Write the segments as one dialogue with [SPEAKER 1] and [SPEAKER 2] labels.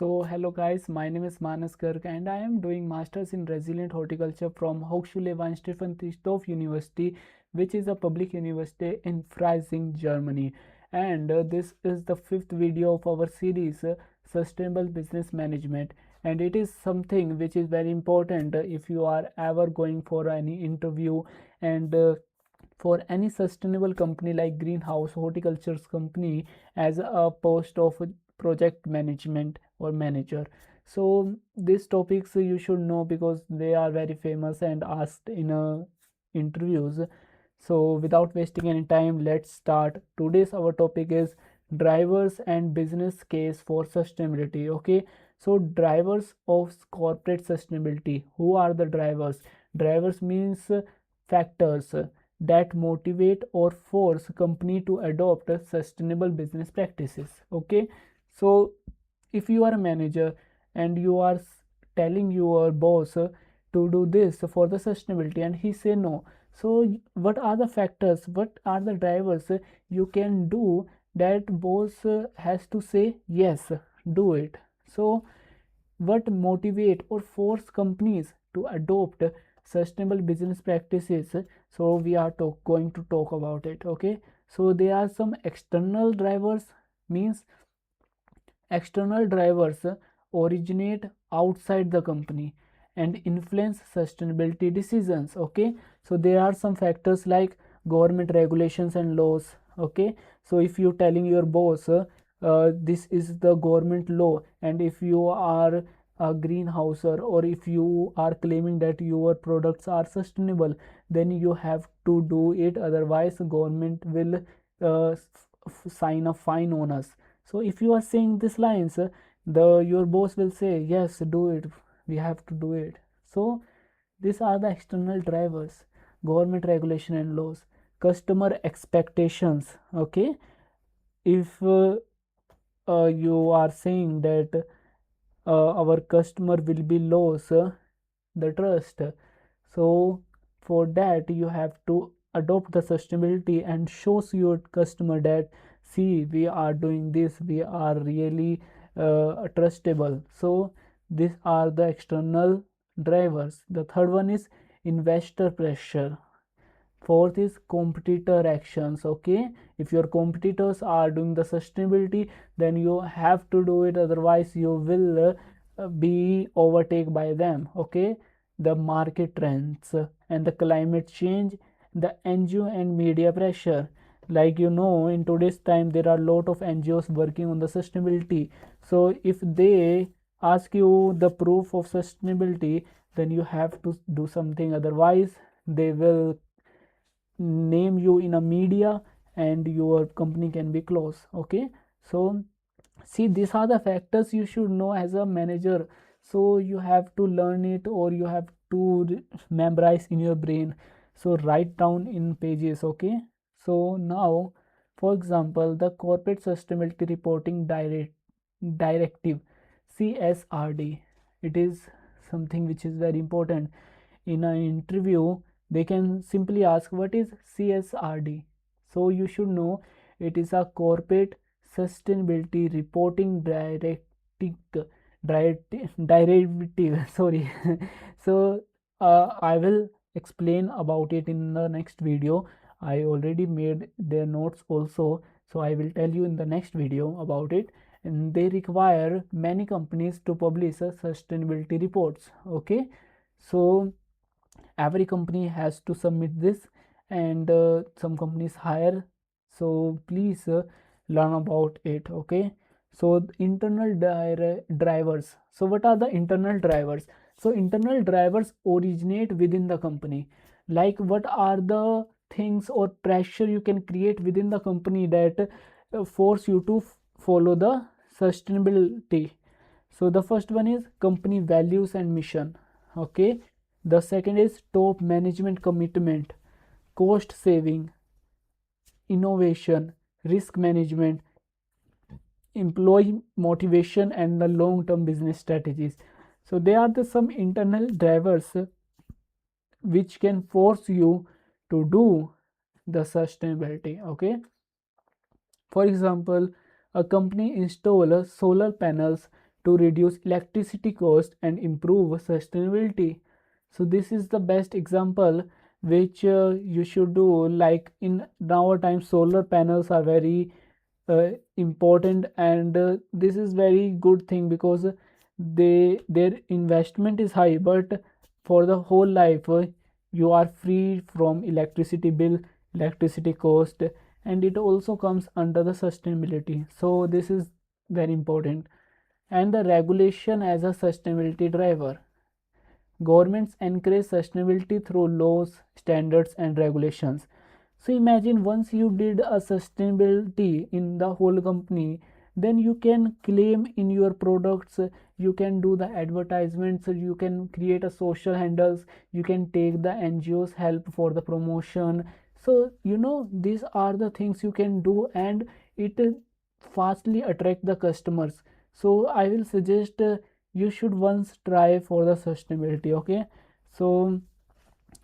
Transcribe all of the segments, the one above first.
[SPEAKER 1] So hello guys, my name is Manas Garg and I am doing Masters in Resilient Horticulture from Hochschule Weinstefan Christoph University, which is a public university in Freising, Germany. And this is the fifth video of our series, Sustainable Business Management. And it is something which is very important if you are ever going for any interview and for any sustainable company like greenhouse horticulture's company as a post of project management or manager. So these topics you should know because they are very famous and asked in interviews. So without wasting any time, let's start. Today's our topic is drivers and business case for sustainability. Okay, so drivers of corporate sustainability. Who are the drivers? Drivers means factors that motivate or force company to adopt sustainable business practices. Okay, so if you are a manager and you are telling your boss to do this for the sustainability and he say no, so what are the factors, what are the drivers you can do that boss has to say yes, do it. So what motivate or force companies to adopt sustainable business practices? So we are going to talk about it. Okay, so there are some external drivers, means external drivers originate outside the company and influence sustainability decisions. Okay, so there are some factors like government regulations and laws. Okay, so if you telling your boss this is the government law, and if you are a greenhouser or if you are claiming that your products are sustainable, then you have to do it, otherwise government will sign a fine on us. So if you are saying these lines, the your boss will say yes, do it, we have to do it. So these are the external drivers: government regulation and laws, customer expectations. Okay, if you are saying that our customer will be lose the trust, so for that you have to adopt the sustainability and shows your customer that see, we are doing this, we are really trustable. So these are the external drivers. The third one is investor pressure. Fourth is competitor actions. Okay, if your competitors are doing the sustainability, then you have to do it, otherwise you will be overtaken by them. Okay, the market trends and the climate change, the NGO and media pressure. Like in today's time there are a lot of NGOs working on the sustainability. So if they ask you the proof of sustainability, then you have to do something, otherwise they will name you in a media and your company can be closed. Okay, so see, these are the factors you should know as a manager. So you have to learn it or you have to memorize in your brain, so write down in pages. Okay, so now for example, the corporate sustainability reporting directive, CSRD, it is something which is very important. In an interview they can simply ask what is CSRD. So you should know it is a corporate sustainability reporting derivative. Sorry. So I will explain about it in the next video. I already made their notes also, so I will tell you in the next video about it. And they require many companies to publish sustainability reports. Okay, so every company has to submit this, and some companies hire, so please learn about it. Okay, so internal drivers. So what are the internal drivers? So internal drivers originate within the company. Like what are the things or pressure you can create within the company that force you to follow the sustainability? So the first one is company values and mission. Okay, the second is top management commitment, cost saving, innovation, risk management, employee motivation, and the long term business strategies. So they are the some internal drivers which can force you to do the sustainability. Okay, for example, a company installs solar panels to reduce electricity cost and improve sustainability. So this is the best example which you should do. Like in our time, solar panels are very important, and this is very good thing because their investment is high, but for the whole life you are free from electricity bill, electricity cost, and it also comes under the sustainability. So this is very important. And the regulation as a sustainability driver. Governments encourage sustainability through laws, standards, and regulations. So imagine once you did a sustainability in the whole company, then you can claim in your products, you can do the advertisements, you can create a social handles, you can take the NGOs help for the promotion. So these are the things you can do, and it fastly attract the customers. So I will suggest you should once try for the sustainability. Okay, so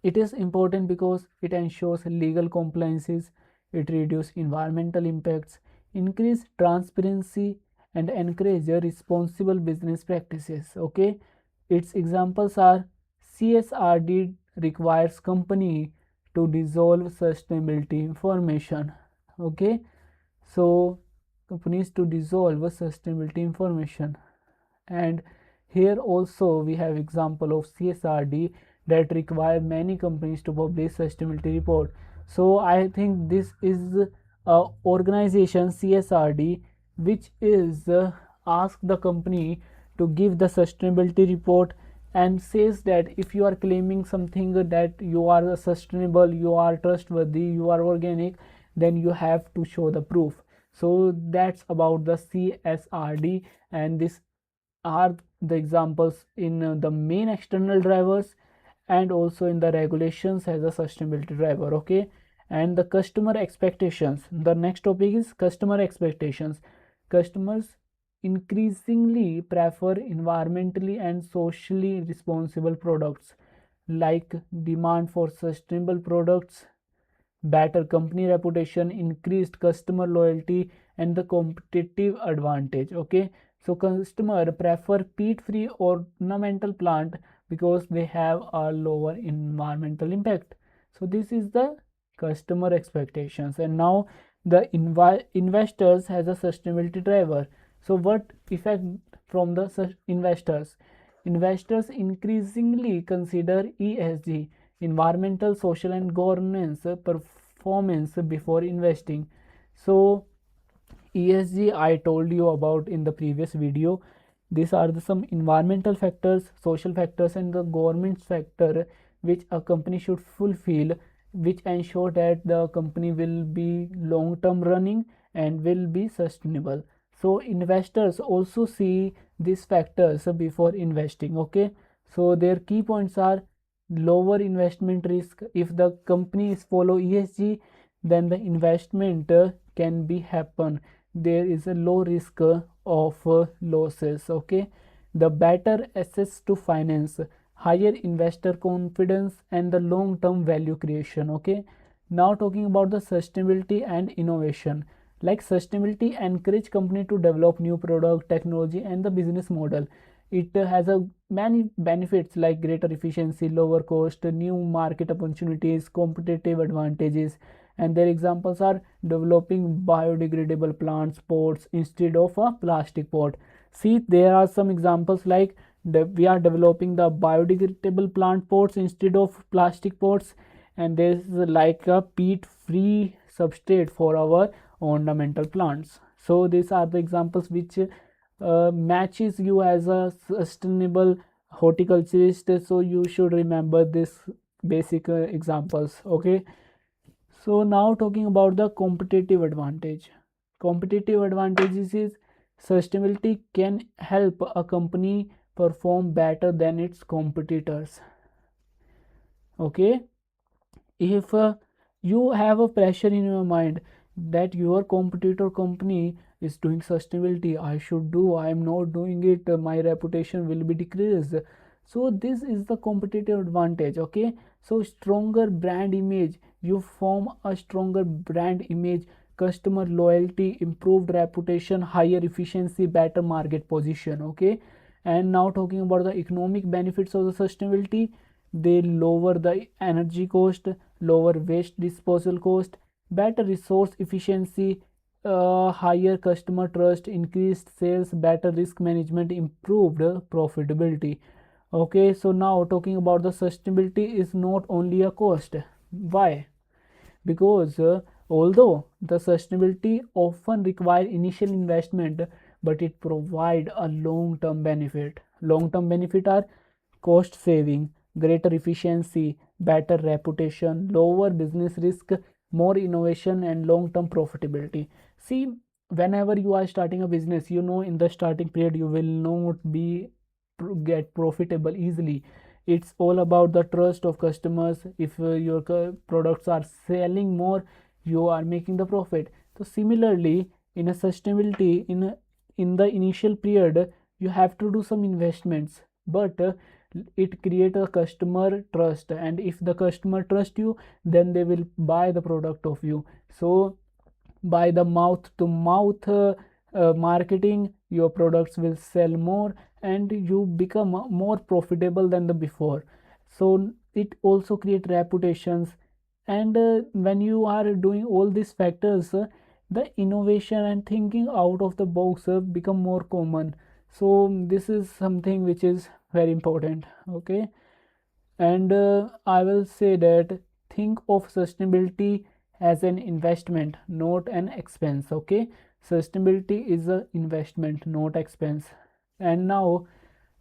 [SPEAKER 1] it is important because it ensures legal compliances, it reduces environmental impacts, increase transparency, and encourage responsible business practices. Okay, its examples are CSRD requires company to dissolve sustainability information. Okay, so companies to dissolve sustainability information. And here also we have example of CSRD that require many companies to publish sustainability report. So I think this is a organization CSRD which is ask the company to give the sustainability report, and says that if you are claiming something that you are sustainable, you are trustworthy, you are organic, then you have to show the proof. So that's about the CSRD, and this are the examples in the main external drivers and also in the regulations as a sustainability driver. Okay, and the customer expectations. The next topic is customer expectations. Customers increasingly prefer environmentally and socially responsible products, like demand for sustainable products, better company reputation, increased customer loyalty, and the competitive advantage. Okay, so customer prefer peat free ornamental plant because they have a lower environmental impact. So this is the customer expectations. And now the investors has a sustainability driver. So what effect from the investors? Investors increasingly consider ESG, environmental, social, and governance performance before investing. So ESG I told you about in the previous video. These are some environmental factors, social factors, and the government factor which a company should fulfill, which ensure that the company will be long term running and will be sustainable. So investors also see these factors before investing. Okay, so their key points are lower investment risk. If the company is follow ESG, then the investment can be happen. There is a low risk of losses. Okay, the better access to finance, higher investor confidence, and the long term value creation. Okay, now talking about the sustainability and innovation. Like sustainability encourage company to develop new product, technology, and the business model. It has a many benefits like greater efficiency, lower cost, new market opportunities, competitive advantages. And their examples are developing biodegradable plant pots instead of a plastic pot. See, there are some examples like we are developing the biodegradable plant pots instead of plastic pots, and there is like a peat free substrate for our ornamental plants. So these are the examples which matches you as a sustainable horticulturist. So you should remember this basic examples. Okay, so now talking about the competitive advantage. Competitive advantages is sustainability can help a company perform better than its competitors. Okay, if you have a pressure in your mind that your competitor company is doing sustainability, I should do, I am not doing it, my reputation will be decreased. So this is the competitive advantage. Okay, so stronger brand image, you form a stronger brand image, customer loyalty, improved reputation, higher efficiency, better market position. Okay, and now talking about the economic benefits of the sustainability, they lower the energy cost, lower waste disposal cost, better resource efficiency, higher customer trust, increased sales, better risk management, improved profitability. Okay, so now talking about the sustainability is not only a cost. Why? Because although the sustainability often require initial investment, but it provide a long term benefit. Long term benefit are cost saving, greater efficiency, better reputation, lower business risk, more innovation, and long term profitability. See, whenever you are starting a business, you know in the starting period you will not be get profitable easily. It's all about the trust of customers. If your products are selling more, you are making the profit. So similarly, in a sustainability, in the initial period, you have to do some investments, but it create a customer trust, and if the customer trust you, then they will buy the product of you. So by the mouth to mouth marketing, your products will sell more and you become more profitable than the before. So it also create reputations, and when you are doing all these factors, the innovation and thinking out of the box become more common. So this is something which is very important. Okay, and I will say that think of sustainability as an investment, not an expense. Okay, sustainability is an investment, not expense. And now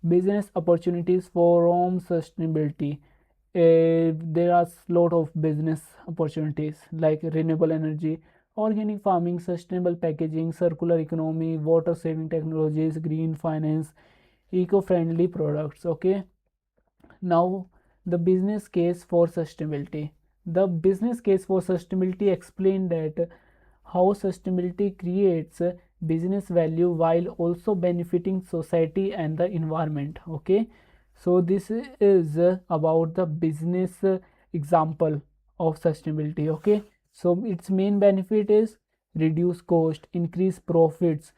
[SPEAKER 1] business opportunities from sustainability. There are lot of business opportunities like renewable energy, organic farming, sustainable packaging, circular economy, water saving technologies, green finance, eco-friendly products. Okay, now the business case for sustainability. The business case for sustainability explained that how sustainability creates business value while also benefiting society and the environment. Okay, so this is about the business example of sustainability. Okay, so its main benefit is reduce cost, increase profits,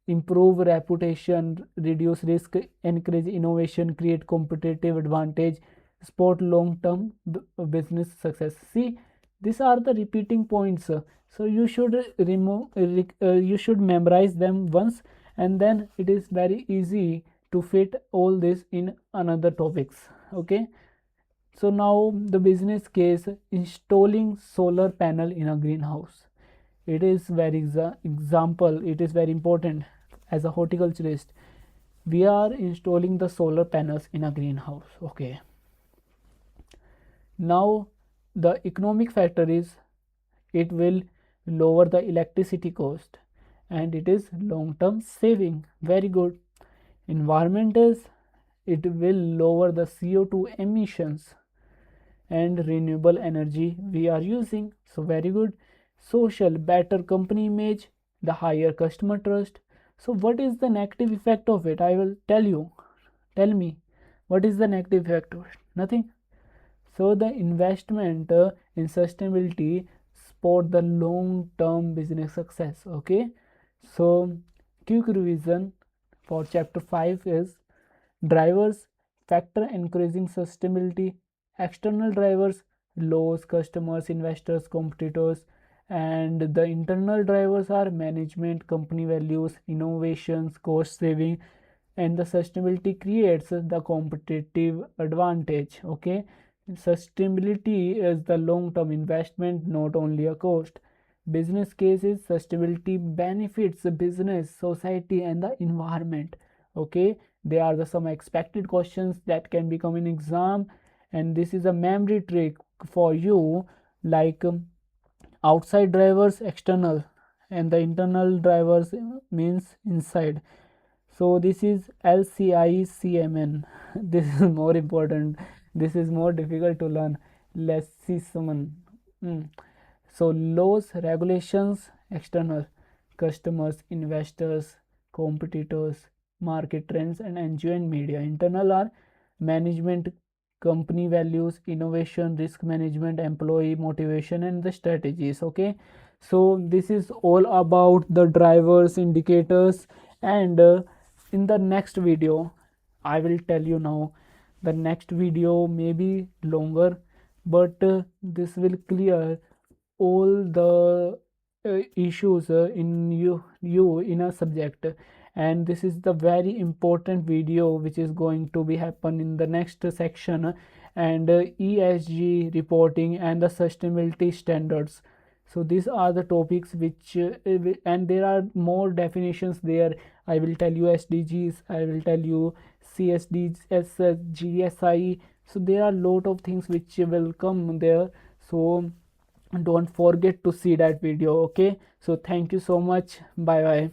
[SPEAKER 1] improve reputation, reduce risk, encourage innovation, create competitive advantage, support long-term business success. See, these are the repeating points. So you should you should memorize them once, and then it is very easy to fit all this in another topics. Okay. So now the business case, installing solar panel in a greenhouse. It is very example. It is very important as a horticulturist. We are installing the solar panels in a greenhouse. Okay. Now the economic factor is it will lower the electricity cost, and it is long term saving. Very good. Environment is it will lower the CO2 emissions, and renewable energy we are using. So very good. Social, better company image, the higher customer trust. So what is the negative effect of it? I will tell you. Tell me, what is the negative effect of it? Nothing. So the investment in sustainability support the long term business success. Okay, so quick revision for chapter 5 is drivers, factor encouraging sustainability, external drivers, laws, customers, investors, competitors, and the internal drivers are management, company values, innovations, cost saving, and the sustainability creates the competitive advantage. Okay, sustainability is the long term investment, not only a cost. Business cases, sustainability benefits the business, society, and the environment. Okay, they are the some expected questions that can become in exam, and this is a memory trick for you, like outside drivers external, and the internal drivers means inside. So this is LCICMN. This is more important. This is more difficult to learn. Lessisman. So laws, regulations, external, customers, investors, competitors, market trends, and NGO and media. Internal are management, company values, innovation, risk management, employee motivation, and the strategies. Okay, so this is all about the drivers, indicators, and in the next video I will tell you now. The next video may be longer, but this will clear all the issues in you in a subject. And this is the very important video which is going to be happen in the next section, and ESG reporting and the sustainability standards. So these are the topics which and there are more definitions there. I will tell you SDGs, I will tell you CSDs, GSI. So there are a lot of things which will come there. So don't forget to see that video. Okay, so thank you so much. Bye bye.